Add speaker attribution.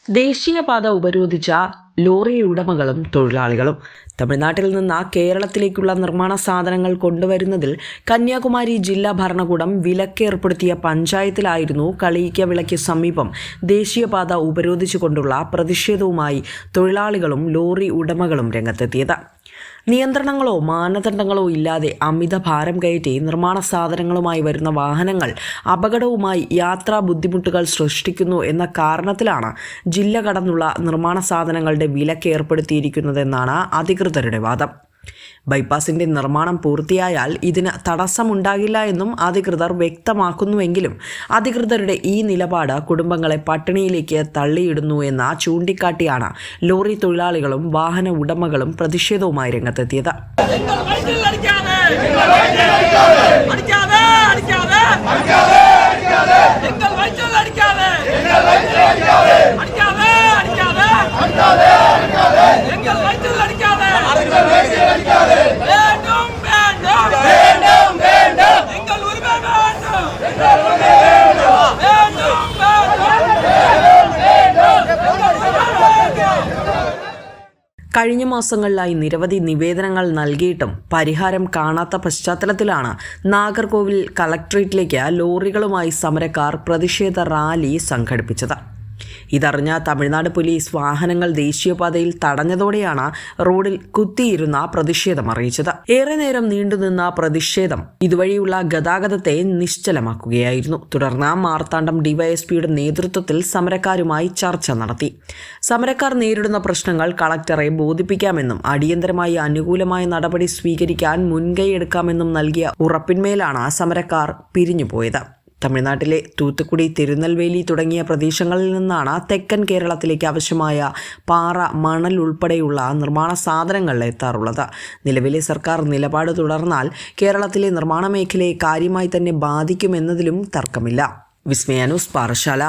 Speaker 1: ദേശീയപാത ഉപരോധിച്ച ലോറി ഉടമകളും തൊഴിലാളികളും തമിഴ്നാട്ടിൽ നിന്ന് കേരളത്തിലേക്കുള്ള നിർമ്മാണ സാധനങ്ങൾ കൊണ്ടുവരുന്നതിൽ കന്യാകുമാരി ജില്ലാ ഭരണകൂടം വിലക്കേർപ്പെടുത്തിയ പഞ്ചായത്തിലായിരുന്നു കളിയിക്കവിളയ്ക്ക് സമീപം ദേശീയപാത ഉപരോധിച്ചുകൊണ്ടുള്ള പ്രതിഷേധവുമായി തൊഴിലാളികളും ലോറി ഉടമകളും രംഗത്തെത്തിയത്. നിയന്ത്രണങ്ങളോ മാനദണ്ഡങ്ങളോ ഇല്ലാതെ അമിത ഭാരം കയറ്റി നിർമ്മാണ സാധനങ്ങളുമായി വരുന്ന വാഹനങ്ങൾ അപകടവുമായി യാത്രാ ബുദ്ധിമുട്ടുകൾ സൃഷ്ടിക്കുന്നു എന്ന കാരണത്തിലാണ് ജില്ല കടന്നുള്ള നിർമ്മാണ സാധനങ്ങളുടെ വിലക്ക് ഏർപ്പെടുത്തിയിരിക്കുന്നതെന്നാണ് അധികൃതരുടെ വാദം. ബൈപ്പാസിന്റെ നിർമ്മാണം പൂർത്തിയായാൽ ഇതിന് തടസ്സമുണ്ടാകില്ല എന്നും അധികൃതർ വ്യക്തമാക്കുന്നുവെങ്കിലും അധികൃതരുടെ ഈ നിലപാട് കുടുംബങ്ങളെ പട്ടിണിയിലേക്ക് തള്ളിയിടുന്നു എന്ന ചൂണ്ടിക്കാട്ടിയാണ് ലോറി തൊഴിലാളികളും വാഹന ഉടമകളും പ്രതിഷേധവുമായി രംഗത്തെത്തിയത്. കഴിഞ്ഞ മാസങ്ങളിലായി നിരവധി നിവേദനങ്ങൾ നൽകിയിട്ടും പരിഹാരം കാണാത്ത പശ്ചാത്തലത്തിലാണ് നാഗർകോവിൽ കളക്ട്രേറ്റിലേക്ക് ലോറികളുമായി സമരക്കാർ പ്രതിഷേധ റാലി സംഘടിപ്പിച്ചത്. ഇതറിഞ്ഞ തമിഴ്നാട് പോലീസ് വാഹനങ്ങൾ ദേശീയപാതയിൽ തടഞ്ഞതോടെയാണ് റോഡിൽ കുത്തിയിരുന്ന പ്രതിഷേധം അറിയിച്ചത്. ഏറെ നേരം നീണ്ടുനിന്ന പ്രതിഷേധം ഇതുവഴിയുള്ള ഗതാഗതത്തെ നിശ്ചലമാക്കുകയായിരുന്നു. തുടർന്ന് മാർത്താണ്ഡം ഡിവൈഎസ്പിയുടെ നേതൃത്വത്തിൽ സമരക്കാരുമായി ചർച്ച നടത്തി. സമരക്കാർ നേരിടുന്ന പ്രശ്നങ്ങൾ കളക്ടറെ ബോധിപ്പിക്കാമെന്നും അടിയന്തരമായി അനുകൂലമായ നടപടി സ്വീകരിക്കാൻ മുൻകൈയെടുക്കാമെന്നും നൽകിയ ഉറപ്പിന്മേലാണ് സമരക്കാർ പിരിഞ്ഞുപോയത്. തമിഴ്നാട്ടിലെ തൂത്തുക്കുടി, തിരുനെൽവേലി തുടങ്ങിയ പ്രദേശങ്ങളിൽ നിന്നാണ് തെക്കൻ കേരളത്തിലേക്ക് ആവശ്യമായ പാറ, മണൽ ഉൾപ്പെടെയുള്ള നിർമ്മാണ സാധനങ്ങൾ എത്താറുള്ളത്. നിലവിലെ സർക്കാർ നിലപാട് തുടർന്നാൽ കേരളത്തിലെ നിർമ്മാണ മേഖലയെ കാര്യമായി തന്നെ ബാധിക്കുമെന്നതിലും തർക്കമില്ല. വിസ്മയ ന്യൂസ്, പാറശാല.